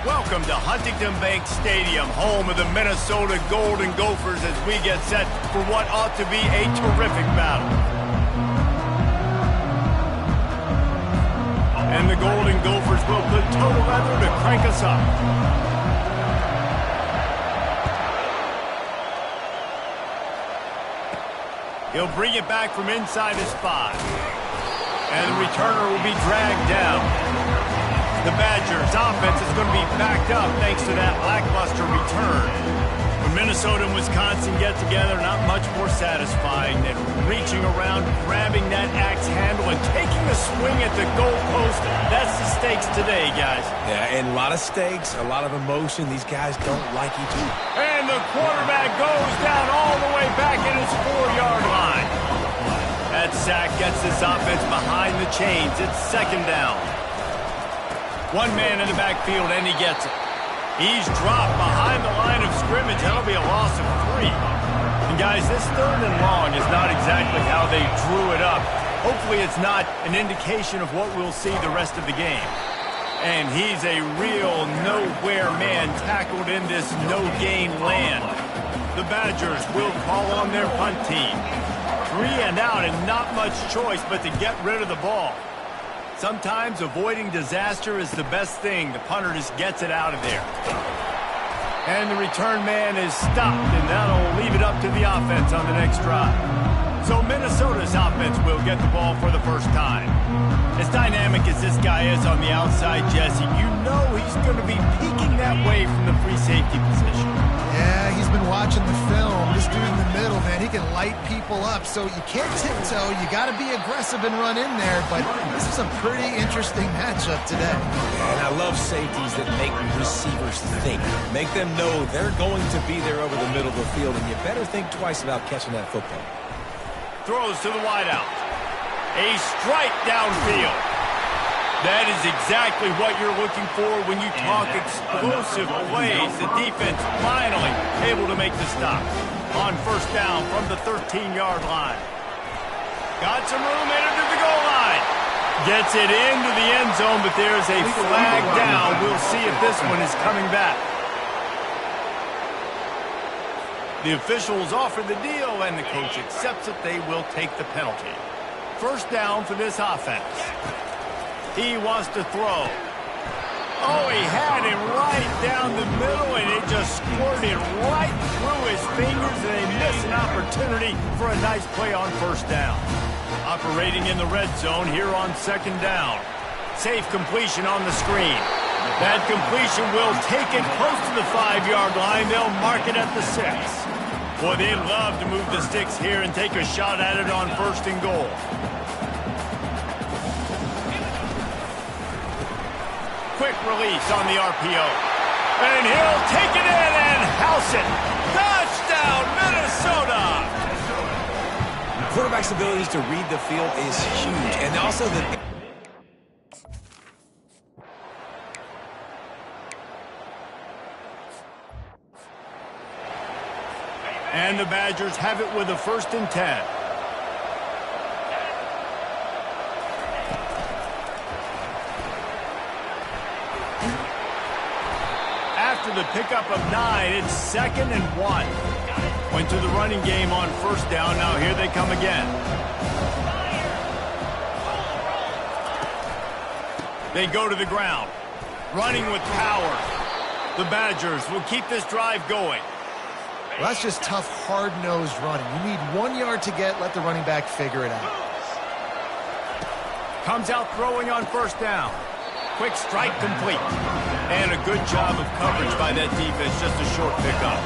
Welcome to Huntington Bank Stadium, home of the Minnesota Golden Gophers, as we get set for what ought to be a terrific battle. And the Golden Gophers will put total leather to crank us up. He'll bring it back from inside his 5. And the returner will be dragged down. The Badgers' offense is going to be backed up thanks to that lackluster return. When Minnesota and Wisconsin get together, not much more satisfying than reaching around, grabbing that axe handle, and taking a swing at the goalpost. That's the stakes today, guys. Yeah, and a lot of stakes, a lot of emotion. These guys don't like each other. And the quarterback goes down all the way back at his 4-yard line. That sack gets this offense behind the chains. It's second down. One man in the backfield, and he gets it. He's dropped behind the line of scrimmage. That'll be a loss of 3. And, guys, this 3rd and long is not exactly how they drew it up. Hopefully it's not an indication of what we'll see the rest of the game. And he's a real nowhere man tackled in this no-gain land. The Badgers will call on their punt team. 3 and out, and not much choice but to get rid of the ball. Sometimes avoiding disaster is the best thing. The punter just gets it out of there. And the return man is stopped, and that'll leave it up to the offense on the next drive. So Minnesota's offense will get the ball for the first time. As dynamic as this guy is on the outside, Jesse, you know he's going to be peeking that way from the free safety position. Yeah, he's been watching the film. This dude in the middle, man, he can light people up. So you can't tiptoe. You got to be aggressive and run in there. But this is a pretty interesting matchup today. And I love safeties that make receivers think. Make them know they're going to be there over the middle of the field, and you better think twice about catching that football. Throws to the wideout. A strike downfield. That is exactly what you're looking for when you talk explosive plays. The defense finally able to make the stop on first down from the 13-yard line. Got some room into the goal line. Gets it into the end zone, but there's a flag down. We'll see if this one is coming back. The officials offer the deal, and the coach accepts it. They will take the penalty. First down for this offense. He wants to throw. Oh, he had him right down the middle, and it just squirted right through his fingers, and they miss an opportunity for a nice play on first down. Operating in the red zone here on second down. Safe completion on the screen. That completion will take it close to the 5-yard line. They'll mark it at the 6. Boy, they'd love to move the sticks here and take a shot at it on first and goal. Quick release on the RPO. And he'll take it in and house it. Touchdown, Minnesota! The quarterback's abilities to read the field is huge. And also the... And the Badgers have it with a 1st and 10. After the pickup of 9, it's 2nd and 1. Went to the running game on first down. Now here they come again. They go to the ground. Running with power. The Badgers will keep this drive going. Well, that's just tough, hard-nosed running. You need 1 yard to get. Let the running back figure it out. Comes out throwing on first down. Quick strike complete. And a good job of coverage by that defense. Just a short pickup.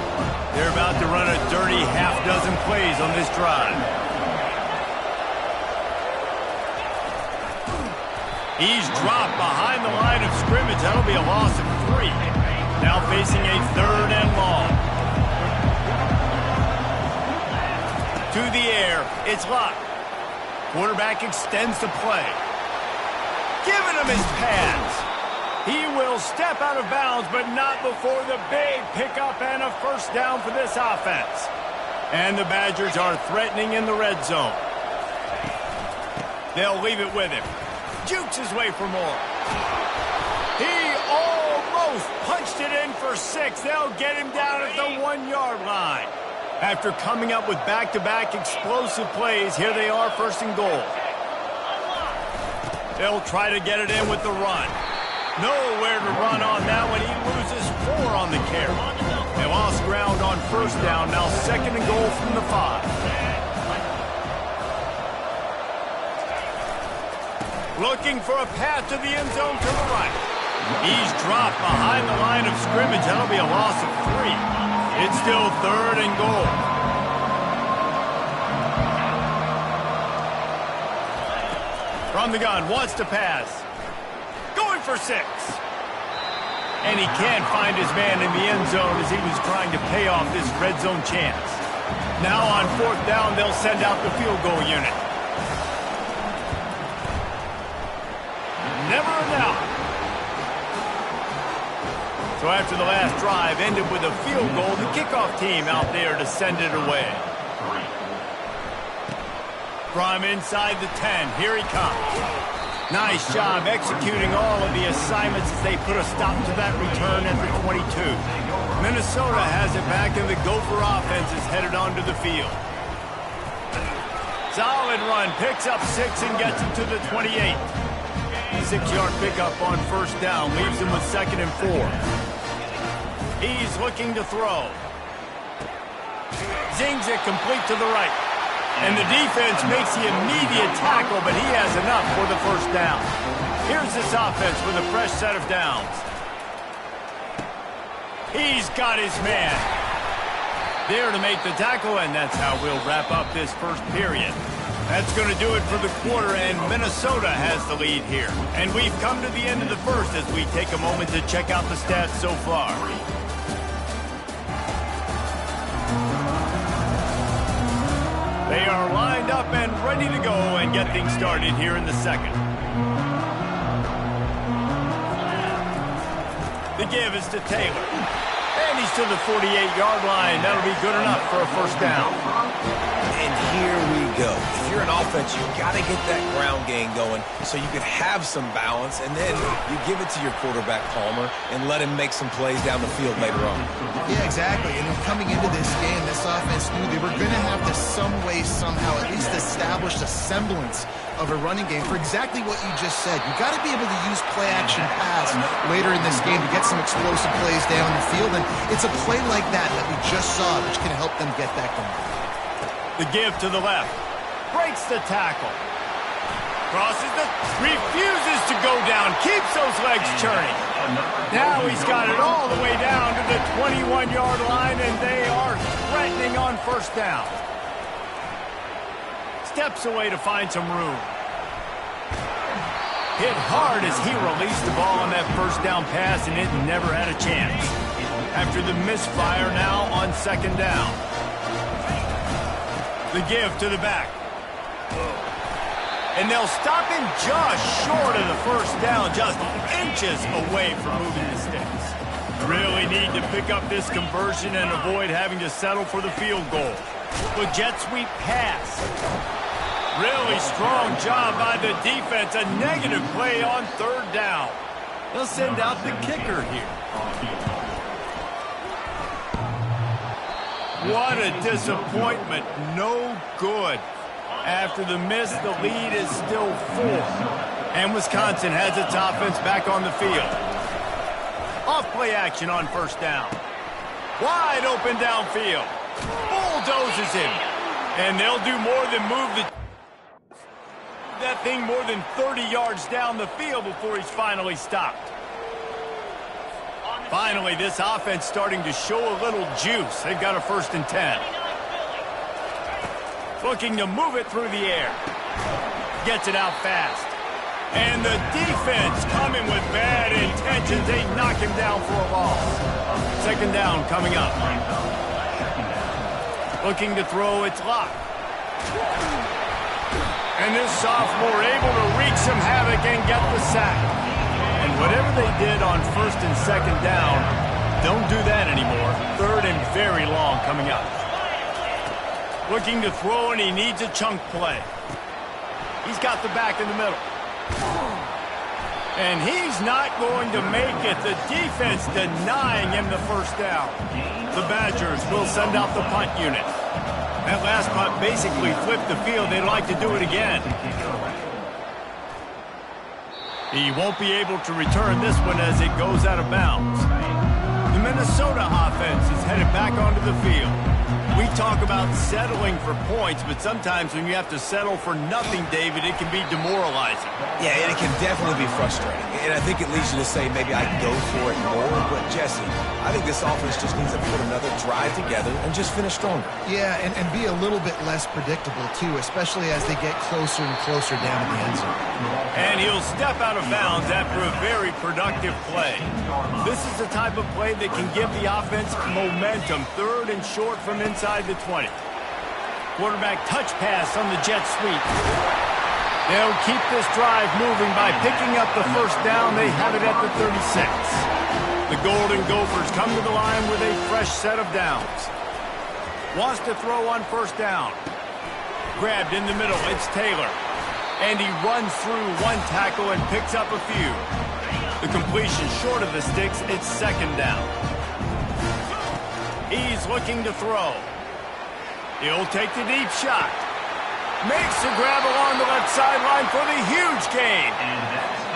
They're about to run a dirty half-dozen plays on this drive. He's dropped behind the line of scrimmage. That'll be a loss of 3. Now facing a 3rd and long. To the air. It's locked. Quarterback extends the play. Giving him his pads. He will step out of bounds, but not before the big pickup and a first down for this offense. And the Badgers are threatening in the red zone. They'll leave it with him. Jukes his way for more. He almost Almost punched it in for 6. They'll get him down at the 1-yard line. After coming up with back-to-back explosive plays, here they are, 1st and goal. They'll try to get it in with the run. Nowhere to run on that one. He loses 4 on the carry. They lost ground on 1st down. Now 2nd and goal from the 5. Looking for a path to the end zone to the right. He's dropped behind the line of scrimmage. That'll be a loss of 3. It's still 3rd and goal. From the gun, wants to pass. Going for 6. And he can't find his man in the end zone as he was trying to pay off this red zone chance. Now on 4th down, they'll send out the field goal unit. Never a doubt. So after the last drive ended with a field goal, the kickoff team out there to send it away. From inside the 10, here he comes. Nice job executing all of the assignments as they put a stop to that return at the 22. Minnesota has it back, and the Gopher offense is headed onto the field. Solid run, picks up 6 and gets him to the 28. 6-yard pickup on 1st down, leaves him with 2nd and 4. He's looking to throw. Zings it complete to the right. And the defense makes the immediate tackle, but he has enough for the 1st down. Here's this offense with a fresh set of downs. He's got his man. There to make the tackle, and that's how we'll wrap up this 1st period. That's going to do it for the quarter, and Minnesota has the lead here. And we've come to the end of the 1st as we take a moment to check out the stats so far. They are lined up and ready to go and get things started here in the 2nd. The give is to Taylor. And he's to the 48-yard line. That'll be good enough for a 1st down. And here we go. If you're an offense, you've got to get that ground game going so you can have some balance, and then you give it to your quarterback, Palmer, and let him make some plays down the field later on. Yeah, exactly. And coming into this game, this offense knew they were going to have to some way, somehow, at least establish a semblance of a running game for exactly what you just said. You got to be able to use play-action pass later in this game to get some explosive plays down the field, and it's a play like that we just saw, which can help them get that going. The give to the left. Breaks the tackle. Crosses refuses to go down. Keeps those legs churning. Now he's got it all the way down to the 21-yard line, and they are threatening on 1st down. Steps away to find some room. Hit hard as he released the ball on that 1st down pass, and it never had a chance. After the misfire, now on 2nd down. The give to the back. And they'll stop him just short of the 1st down, just inches away from moving the sticks. Really need to pick up this conversion and avoid having to settle for the field goal. The jet sweep pass. Really strong job by the defense. A negative play on 3rd down. They'll send out the kicker here. What a disappointment. No good. After the miss, the lead is still 4. And Wisconsin has its offense back on the field. Off play action on 1st down. Wide open downfield. Bulldozes him. And they'll do more than move that thing more than 30 yards down the field before he's finally stopped. Finally, this offense starting to show a little juice. They've got a 1st and 10. Looking to move it through the air. Gets it out fast. And the defense coming with bad intentions. They knock him down for a loss. 2nd down coming up. Looking to throw, it's locked. And this sophomore able to wreak some havoc and get the sack. And whatever they did on 1st and 2nd down, don't do that anymore. 3rd and very long coming up. Looking to throw, and he needs a chunk play. He's got the back in the middle. And he's not going to make it. The defense denying him the first down. The Badgers will send out the punt unit. That last punt basically flipped the field. They'd like to do it again. He won't be able to return this one as it goes out of bounds. The Minnesota offense is headed back onto the field. We talk about settling for points, but sometimes when you have to settle for nothing, David, it can be demoralizing. Yeah, and it can definitely be frustrating. And I think it leads you to say maybe I can go for it more. But, Jesse, I think this offense just needs to put another drive together and just finish stronger. Yeah, and be a little bit less predictable, too, especially as they get closer and closer down to the end zone. And he'll step out of bounds after a very productive play. This is the type of play that can give the offense momentum. Third and short from inside the 20. Quarterback touch pass on the jet sweep. They'll keep this drive moving by picking up the first down. They have it at the 36. The Golden Gophers come to the line with a fresh set of downs. Wants to throw on first down. Grabbed in the middle. It's Taylor. And he runs through one tackle and picks up a few. The completion short of the sticks. It's second down. He's looking to throw. He'll take the deep shot. Makes the grab along the left sideline for the huge gain.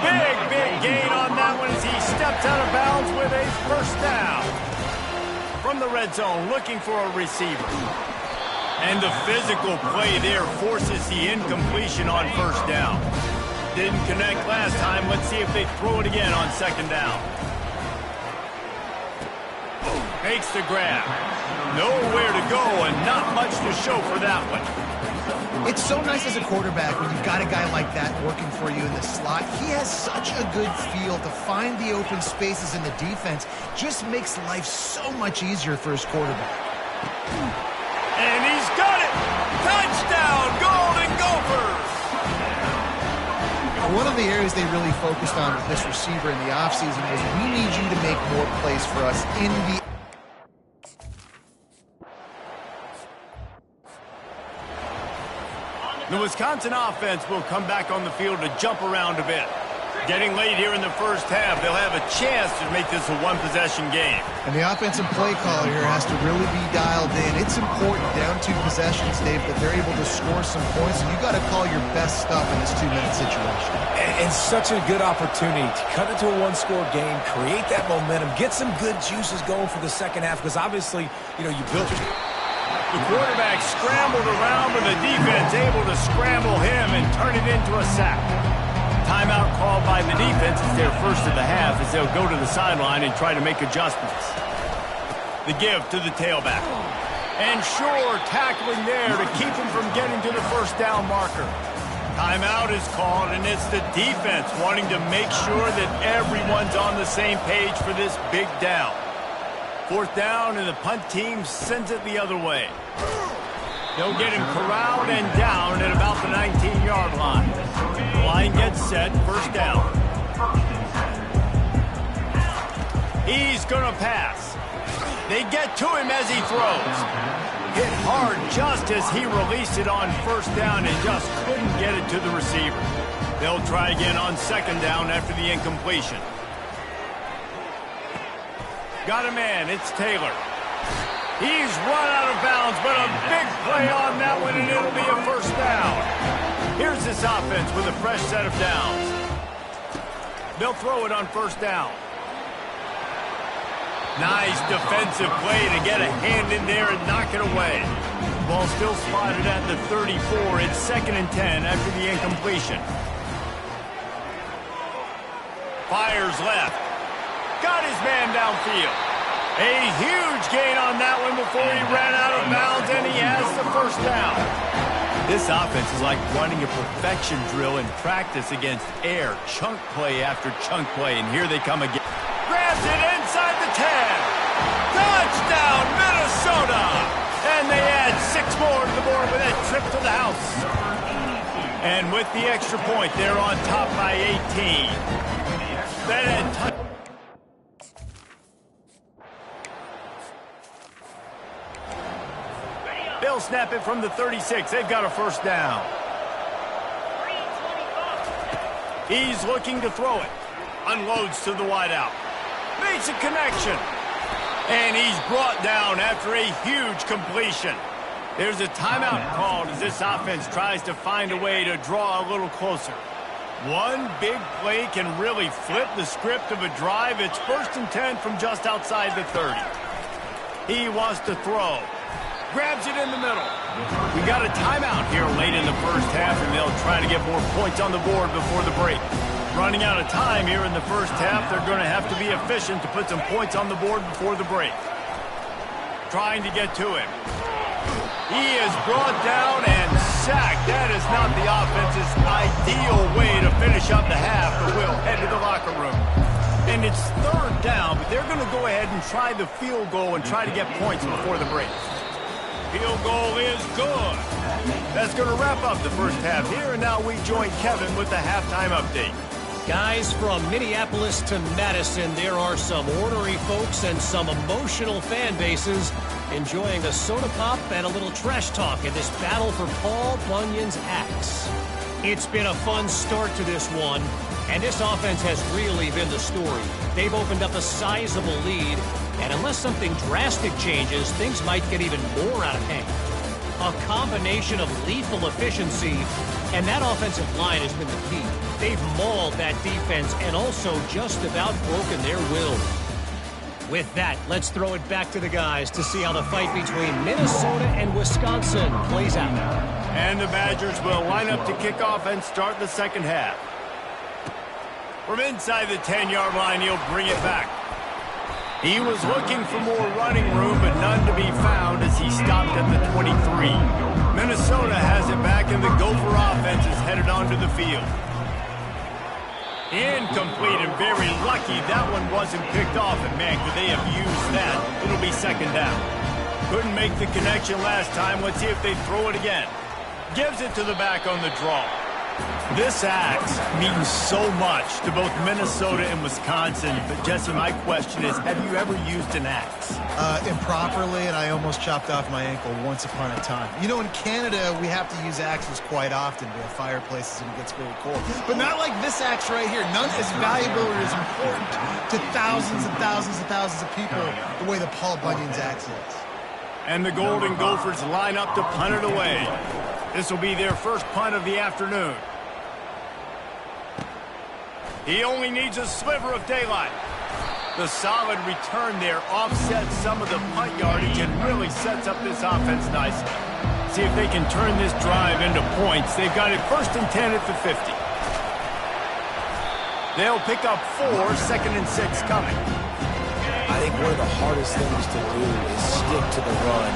Big gain on that one as he steps out of bounds with a first down. From the red zone, looking for a receiver. And the physical play there forces the incompletion on first down. Didn't connect last time. Let's see if they throw it again on second down. Makes the grab. Nowhere to go and not much to show for that one. It's so nice as a quarterback when you've got a guy like that working for you in the slot. He has such a good feel to find the open spaces in the defense. Just makes life so much easier for his quarterback. And he's got it! Touchdown, Golden Gophers! One of the areas they really focused on with this receiver in the offseason was we need you to make more plays for us in the... The Wisconsin offense will come back on the field to jump around a bit. Getting late here in the first half, they'll have a chance to make this a one-possession game. And the offensive play caller here has to really be dialed in. It's important down to possessions, Dave, that they're able to score some points, and you got to call your best stuff in this two-minute situation. And such a good opportunity to cut it to a one-score game, create that momentum, get some good juices going for the second half, because obviously, you built your... The quarterback scrambled around, but the defense able to scramble him and turn it into a sack. Timeout called by the defense is their first of the half as they'll go to the sideline and try to make adjustments. The give to the tailback. And sure, tackling there to keep him from getting to the first down marker. Timeout is called, and it's the defense wanting to make sure that everyone's on the same page for this big down. Fourth down, and the punt team sends it the other way. They'll get him corralled and down at about the 19-yard line. The line gets set, first down. He's going to pass. They get to him as he throws. Hit hard just as he released it on first down and just couldn't get it to the receiver. They'll try again on second down after the incompletion. Got a man, it's Taylor. He's run out of bounds, but a big play on that one, and it'll be a first down. Here's this offense with a fresh set of downs. They'll throw it on first down. Nice defensive play to get a hand in there and knock it away. Ball still spotted at the 34. It's 2nd and 10 after the incompletion. Fires left. Got his man downfield. A huge gain on that one before he ran out of bounds, and he has the first down. This offense is like running a perfection drill in practice against air. Chunk play after chunk play, and here they come again. Grabs it inside the 10. Touchdown, Minnesota! And they add 6 more to the board with a trip to the house. And with the extra point, they're on top by 18. Then they'll snap it from the 36. They've got a first down. He's looking to throw it. Unloads to the wideout. Makes a connection. And he's brought down after a huge completion. There's a timeout called as this offense tries to find a way to draw a little closer. One big play can really flip the script of a drive. It's 1st and 10 from just outside the 30. He wants to throw. Grabs it in the middle. We got a timeout here late in the first half, and they'll try to get more points on the board before the break. Running out of time here in the first half, they're going to have to be efficient to put some points on the board before the break. Trying to get to him. He is brought down and sacked. That is not the offense's ideal way to finish up the half, but we'll head to the locker room. And it's 3rd down, but they're going to go ahead and try the field goal and try to get points before the break. Field goal is good. That's going to wrap up the first half here, and now we join Kevin with the halftime update. Guys, from Minneapolis to Madison, there are some ornery folks and some emotional fan bases enjoying a soda pop and a little trash talk in this battle for Paul Bunyan's axe. It's been a fun start to this one, and this offense has really been the story. They've opened up a sizable lead, and unless something drastic changes, things might get even more out of hand. A combination of lethal efficiency, and that offensive line has been the key. They've mauled that defense and also just about broken their will. With that, let's throw it back to the guys to see how the fight between Minnesota and Wisconsin plays out. And the Badgers will line up to kick off and start the second half. From inside the 10-yard line, he'll bring it back. He was looking for more running room, but none to be found as he stopped at the 23. Minnesota has it back, and the Gopher offense is headed onto the field. Incomplete, and very lucky that one wasn't picked off. And man, could they have used that? It'll be 2nd down. Couldn't make the connection last time. Let's see if they throw it again. Gives it to the back on the draw. This axe means so much to both Minnesota and Wisconsin. But, Jesse, my question is, have you ever used an axe? Improperly, and I almost chopped off my ankle once upon a time. You know, in Canada, we have to use axes quite often. We have fireplaces and it gets very cold. But not like this axe right here. None as valuable or as important to thousands and thousands and thousands of people the way the Paul Bunyan's axe is. And the Golden Gophers line up to punt it away. This will be their first punt of the afternoon. He only needs a sliver of daylight. The solid return there offsets some of the punt yardage and really sets up this offense nicely. See if they can turn this drive into points. They've got it 1st and 10 at the 50. They'll pick up 4, 2nd and 6 coming. I think one of the hardest things to do is stick to the run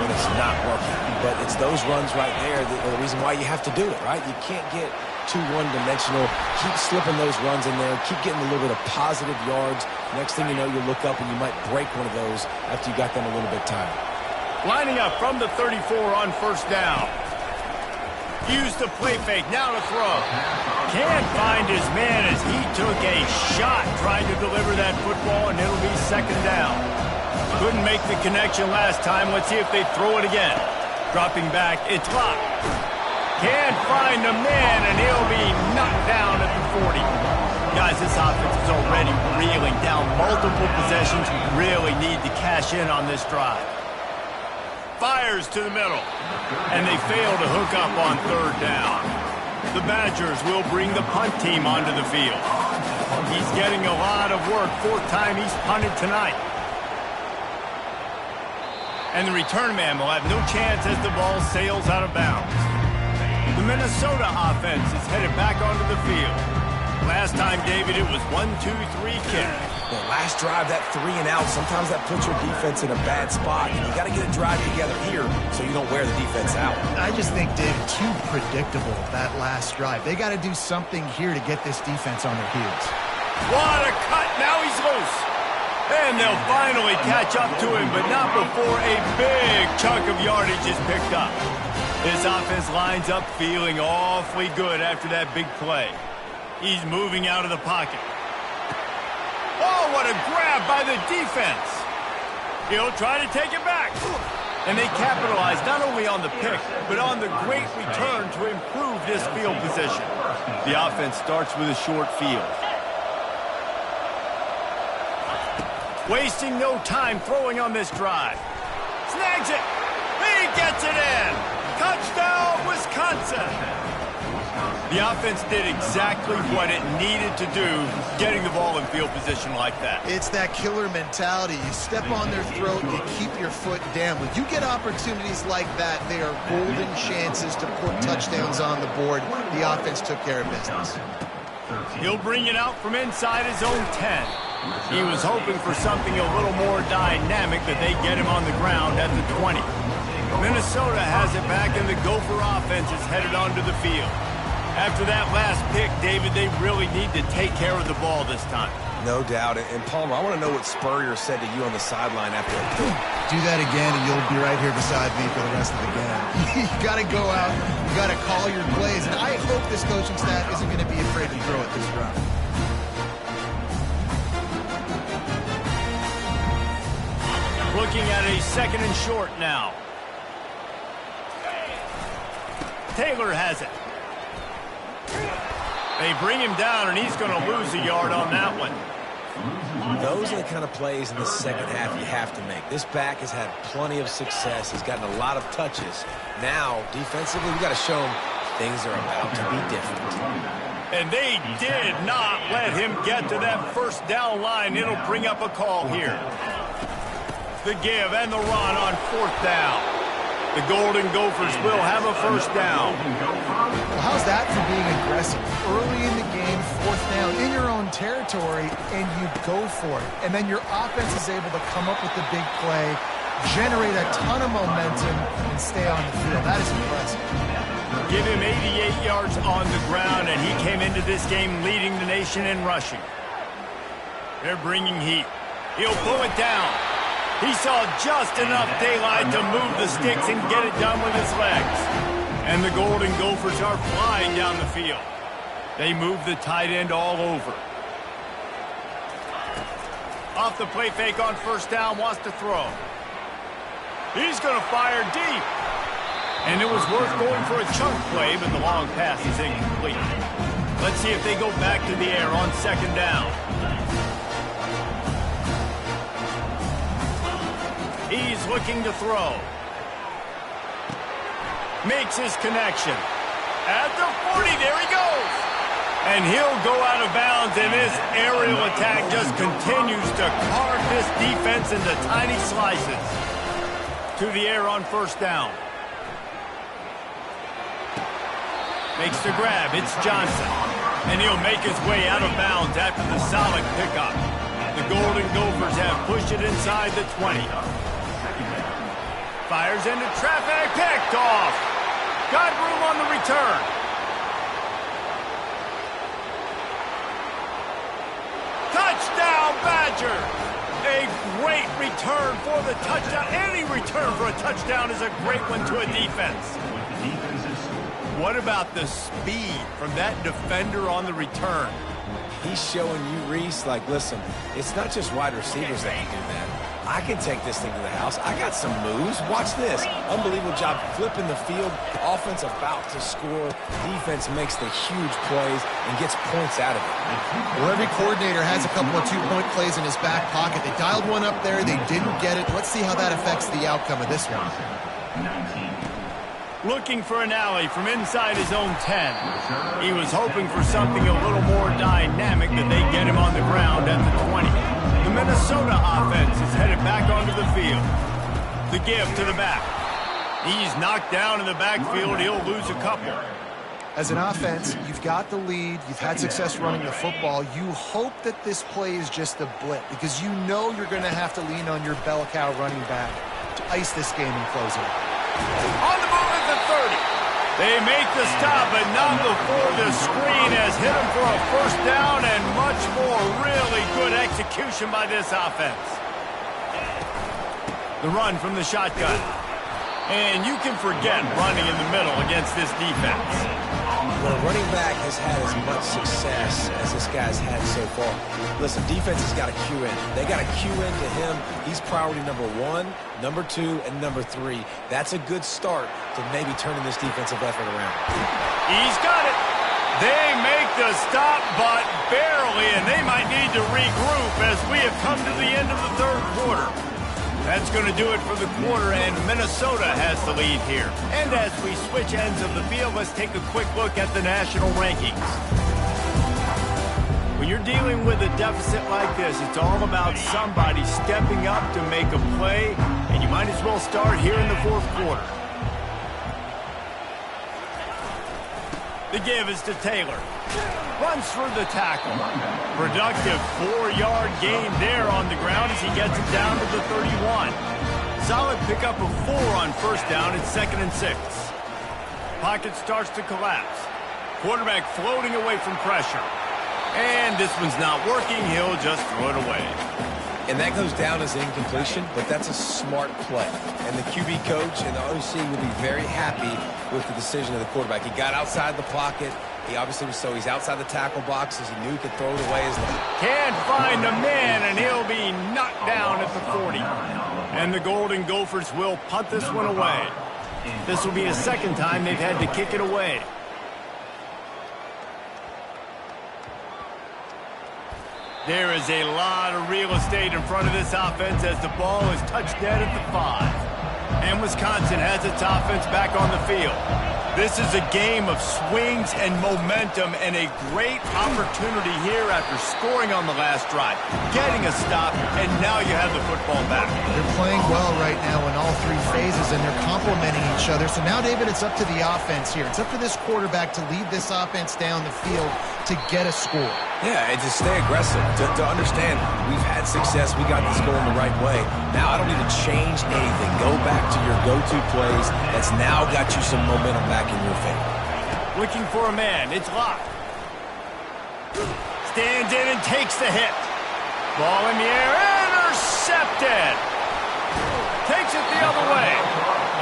when it's not working. But it's those runs right there that are the reason why you have to do it, right? You can't get too one-dimensional. Keep slipping those runs in there. Keep getting a little bit of positive yards. Next thing you know, you look up and you might break one of those after you got them a little bit tired. Lining up from the 34 on 1st down. Use the play fake, now to throw. Can't find his man as he took a shot trying to deliver that football, and it'll be 2nd down. Couldn't make the connection last time. Let's see if they throw it again. Dropping back, it's locked. Can't find a man, and he'll be knocked down at the 40. Guys, this offense is already reeling down multiple possessions. We really need to cash in on this drive. Fires to the middle, and they fail to hook up on 3rd down. The Badgers will bring the punt team onto the field. He's getting a lot of work. 4th time he's punted tonight. And the return man will have no chance as the ball sails out of bounds. The Minnesota offense is headed back onto the field. Last time, David, it was 1-2-3 kick. The last drive, that 3 and out, sometimes that puts your defense in a bad spot. And you got to get a drive together here so you don't wear the defense out. I just think, Dave, too predictable, that last drive. They got to do something here to get this defense on their heels. What a cut. Now he's loose. And they'll finally catch up to him, but not before a big chunk of yardage is picked up. This offense lines up feeling awfully good after that big play. He's moving out of the pocket. Oh, what a grab by the defense. He'll try to take it back. And they capitalize not only on the pick, but on the great return to improve this field position. The offense starts with a short field. Wasting no time throwing on this drive. Snags it. He gets it in. Touchdown, Wisconsin. The offense did exactly what it needed to do, getting the ball in field position like that. It's that killer mentality. You step on their throat, you keep your foot down. When you get opportunities like that, they are golden chances to put touchdowns on the board. The offense took care of business. He'll bring it out from inside his own 10. He was hoping for something a little more dynamic, but they get him on the ground at the 20. Minnesota has it back, and the Gopher offense is headed onto the field. After that last pick, David, they really need to take care of the ball this time. No doubt. And Palmer, I want to know what Spurrier said to you on the sideline after that pick. Do that again, and you'll be right here beside me for the rest of the game. You got to go out. You got to call your plays. And I hope this coaching staff isn't going to be afraid to throw it this route. Looking at a 2nd and short now. Taylor has it. They bring him down, and he's going to lose a yard on that one. Those are the kind of plays in the second half you have to make. This back has had plenty of success. He's gotten a lot of touches. Now, defensively, we got to show him things are about to be different. And they did not let him get to that first down line. It'll bring up a call here. The give and the run on 4th down. The Golden Gophers will have a first down. Well, how's that for being aggressive? Early in the game, 4th down, in your own territory, and you go for it. And then your offense is able to come up with the big play, generate a ton of momentum, and stay on the field. That is impressive. Give him 88 yards on the ground, and he came into this game leading the nation in rushing. They're bringing heat. He'll pull it down. He saw just enough daylight to move the sticks and get it done with his legs. And the Golden Gophers are flying down the field. They move the tight end all over. Off the play fake on 1st down, wants to throw. He's going to fire deep. And it was worth going for a chunk play, but the long pass is incomplete. Let's see if they go back to the air on 2nd down. He's looking to throw. Makes his connection. At the 40, there he goes. And he'll go out of bounds, and this aerial attack just continues to carve this defense into tiny slices. To the air on 1st down. Makes the grab. It's Johnson. And he'll make his way out of bounds after the solid pickup. The Golden Gophers have pushed it inside the 20. Fires into traffic, picked off. Got room on the return. Touchdown, Badgers. A great return for the touchdown. Any return for a touchdown is a great one to a defense. What about the speed from that defender on the return? He's showing you, Reese, like, listen, it's not just wide receivers that can do that. I can take this thing to the house. I got some moves. Watch this. Unbelievable job flipping the field. Offense about to score. Defense makes the huge plays and gets points out of it. Well, every coordinator has a couple of 2-point plays in his back pocket. They dialed one up there. They didn't get it. Let's see how that affects the outcome of this one. Looking for an alley from inside his own 10. He was hoping for something a little more dynamic, but they get him on the ground at the 20. The Minnesota offense is headed back onto the field. The give to the back. He's knocked down in the backfield. He'll lose a couple. As an offense, you've got the lead. You've had success running the football. You hope that this play is just a blip because you know you're going to have to lean on your bell cow running back to ice this game and close it. On the move at the 30. They make the stop, but not before the screen has hit him for a first down and much more. Really good execution by this offense. The run from the shotgun. And you can forget running in the middle against this defense. Well, a running back has had as much success as this guy's had so far. Listen, defense has got to cue in. They got to cue into him. He's priority number 1, number 2, and number 3. That's a good start to maybe turning this defensive effort around. He's got it. They make the a stop, but barely, and they might need to regroup as we have come to the end of the third quarter. That's going to do it for the quarter, and Minnesota has the lead here. And as we switch ends of the field, let's take a quick look at the national rankings. When you're dealing with a deficit like this, it's all about somebody stepping up to make a play, and you might as well start here in the fourth quarter. The give is to Taylor. Runs through the tackle. Productive 4-yard gain there on the ground as he gets it down to the 31. Solid pickup of 4 on first down. It's 2nd and 6. Pocket starts to collapse. Quarterback floating away from pressure. And this one's not working. He'll just throw it away. And that goes down as incompletion, but that's a smart play. And the QB coach and the OC will be very happy with the decision of the quarterback. He got outside the pocket. He obviously was he's outside the tackle box as he knew he could throw it away as long. Can't find a man, and he'll be knocked down at the 40. And the Golden Gophers will punt this one away. This will be a second time they've had to kick it away. There is a lot of real estate in front of this offense as the ball is touched dead at the 5. And Wisconsin has its offense back on the field. This is a game of swings and momentum and a great opportunity here after scoring on the last drive, getting a stop, and now you have the football back. They're playing well right now in all 3 phases, and they're complementing each other. So now, David, it's up to the offense here. It's up to this quarterback to lead this offense down the field to get a score. Yeah, and to stay aggressive, to understand we've had success, we got this going the right way. Now I don't need to change anything. Go back to your go-to plays. That's now got you some momentum back in your favor. Looking for a man. It's locked. Stands in and takes the hit. Ball in the air. Intercepted. Takes it the other way.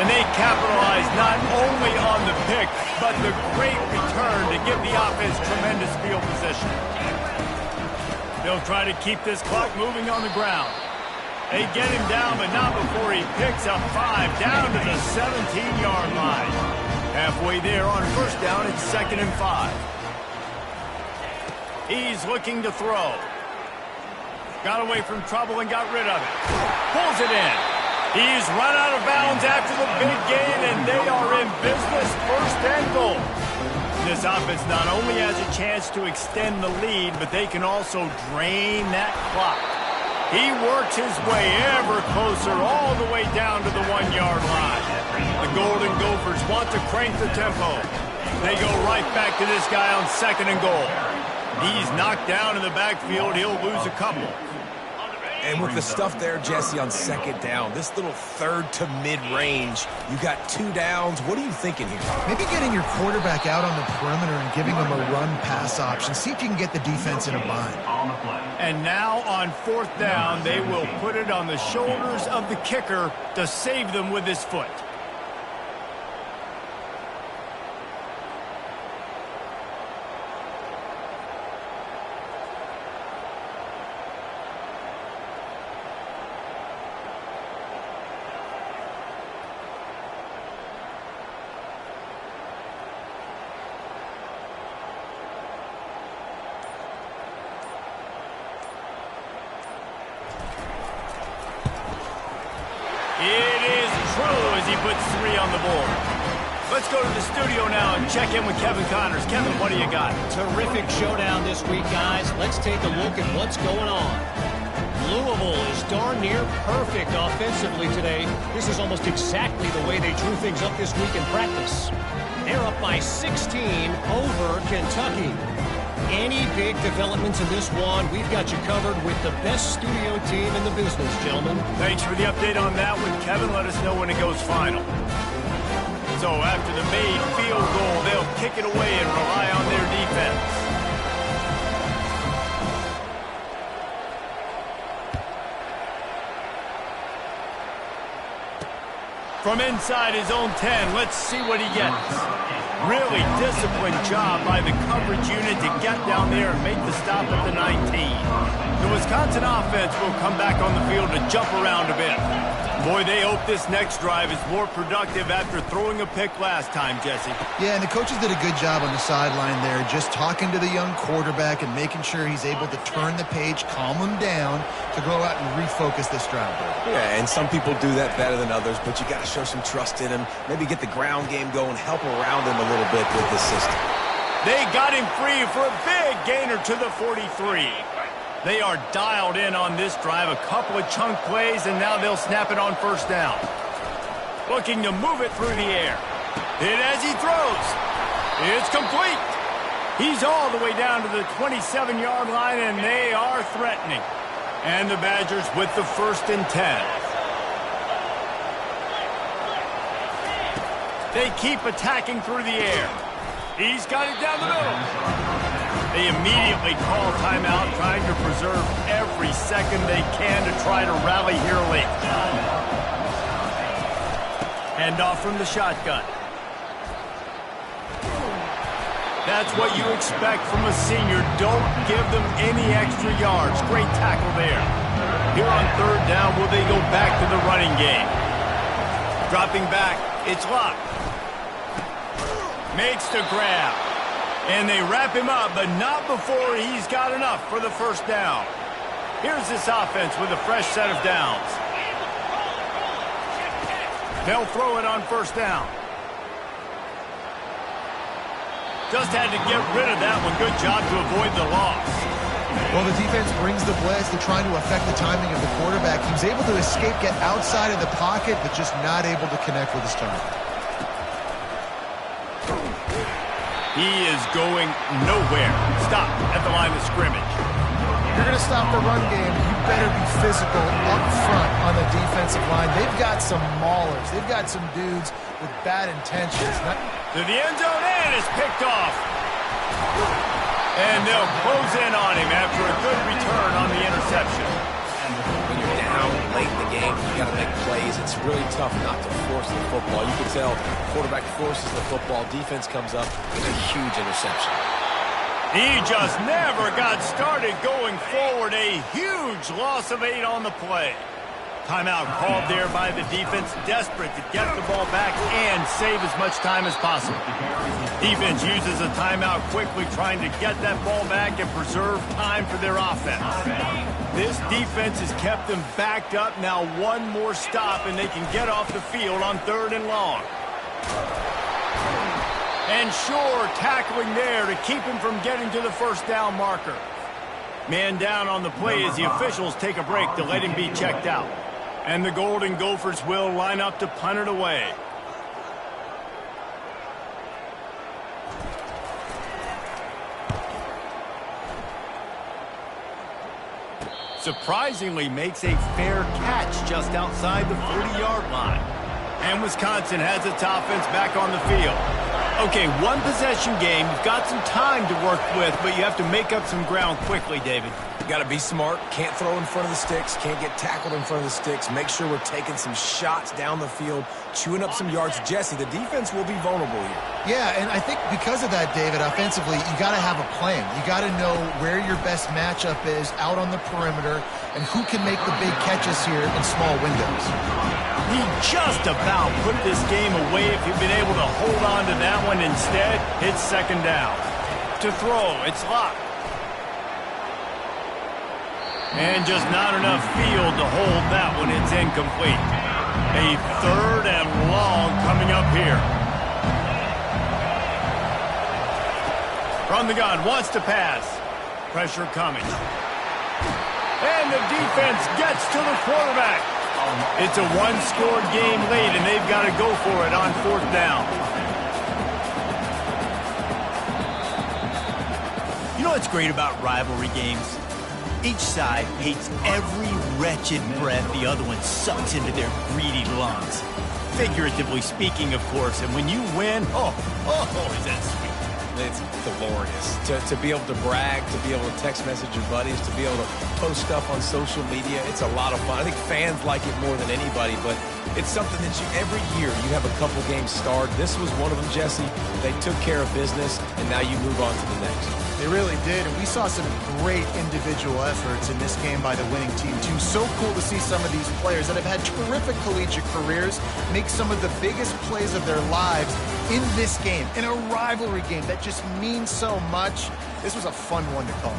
And they capitalize not only on the pick, but the great return to give the offense tremendous field position. They'll try to keep this clock moving on the ground. They get him down, but not before he picks up 5 down to the 17-yard line. Halfway there on first down, it's 2nd and 5. He's looking to throw. Got away from trouble and got rid of it. Pulls it in. He's run out of bounds after the big gain, and they are in business, 1st and goal. This offense not only has a chance to extend the lead, but they can also drain that clock. He works his way ever closer all the way down to the 1-yard line. The Golden Gophers want to crank the tempo. They go right back to this guy on 2nd and goal. He's knocked down in the backfield. He'll lose a couple. And with the stuff there, Jesse, on 2nd down, this little 3rd to mid-range, you got 2 downs. What are you thinking here? Maybe getting your quarterback out on the perimeter and giving him a run-pass option. See if you can get the defense in a bind. And now on 4th down, they will put it on the shoulders of the kicker to save them with his foot. It is true as he puts 3 on the board. Let's go to the studio now and check in with Kevin Connors. Kevin, what do you got? Terrific showdown this week, guys. Let's take a look at what's going on. Louisville is darn near perfect offensively today. This is almost exactly the way they drew things up this week in practice. They're up by 16 over Kentucky. Any big developments in this one, we've got you covered with the best studio team in the business, gentlemen. Thanks for the update on that one, Kevin. Let us know when it goes final. So after the made field goal, they'll kick it away and rely on their defense. From inside his own 10, let's see what he gets. Really disciplined job by the coverage unit to get down there and make the stop at the 19. The Wisconsin offense will come back on the field to jump around a bit. Boy, they hope this next drive is more productive after throwing a pick last time, Jesse. Yeah, and the coaches did a good job on the sideline there, just talking to the young quarterback and making sure he's able to turn the page, calm him down to go out and refocus this drive. Yeah, and some people do that better than others, but you got to show some trust in him, maybe get the ground game going, help around him a little bit with this system. They got him free for a big gainer to the 43. They are dialed in on this drive, a couple of chunk plays, and now they'll snap it on first down. Looking to move it through the air. Hit as he throws. It's complete. He's all the way down to the 27-yard line, and they are threatening. And the Badgers with the 1st and 10. They keep attacking through the air. He's got it down the middle. They immediately call timeout, trying to preserve every second they can to try to rally here late. Handoff from the shotgun. That's what you expect from a senior. Don't give them any extra yards. Great tackle there. Here on 3rd down, will they go back to the running game? Dropping back, it's locked. Makes the grab. And they wrap him up, but not before he's got enough for the 1st down. Here's this offense with a fresh set of downs. They'll throw it on 1st down. Just had to get rid of that one. Good job to avoid the loss. Well, the defense brings the blitz. They're trying to affect the timing of the quarterback. He was able to escape, get outside of the pocket, but just not able to connect with his target. He is going nowhere. Stop at the line of scrimmage. If you're going to stop the run game, you better be physical up front on the defensive line. They've got some maulers. They've got some dudes with bad intentions. To the end zone, and it's picked off. And they'll close in on him after a good return on the interception. When you're down late in the game, you got to make plays. It's really tough not to force the football. You can tell quarterback forces the football. Defense comes up with a huge interception. He just never got started going forward. A huge loss of 8 on the play. Timeout called there by the defense, desperate to get the ball back and save as much time as possible. Defense uses a timeout quickly, trying to get that ball back and preserve time for their offense. This defense has kept them backed up. Now one more stop and they can get off the field on 3rd and long. And sure, tackling there to keep him from getting to the 1st down marker. Man down on the play as the officials take a break to let him be checked out. And the Golden Gophers will line up to punt it away. Surprisingly makes a fair catch just outside the 40-yard line. And Wisconsin has its offense back on the field. Okay, one possession game. You've got some time to work with, but you have to make up some ground quickly, David. You got to be smart. Can't throw in front of the sticks. Can't get tackled in front of the sticks. Make sure we're taking some shots down the field, chewing up some yards. Jesse, the defense will be vulnerable here. Yeah, and I think because of that, David, offensively, you got to have a plan. You got to know where your best matchup is out on the perimeter and who can make the big catches here in small windows. He just about put this game away if he'd been able to hold on to that one. Instead, it's 2nd down. To throw, it's locked. And just not enough field to hold that one. It's incomplete. A 3rd and long coming up here. From the gun, wants to pass. Pressure coming. And the defense gets to the quarterback. It's a one-score game late, and they've got to go for it on 4th down. You know what's great about rivalry games? Each side hates every wretched breath the other one sucks into their greedy lungs. Figuratively speaking, of course, and when you win, oh, is that sweet. It's glorious. To be able to brag, to be able to text message your buddies, to be able to post stuff on social media, it's a lot of fun. I think fans like it more than anybody, but it's something that every year you have a couple games starred. This was one of them, Jesse. They took care of business, and now you move on to the next. They really did, and we saw some great individual efforts in this game by the winning team, too. So cool to see some of these players that have had terrific collegiate careers make some of the biggest plays of their lives in this game, in a rivalry game that just means so much. This was a fun one to call.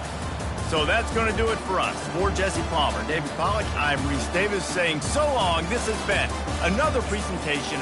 So that's going to do it for us. For Jesse Palmer, David Pollack, I'm Reese Davis saying so long. This has been another presentation.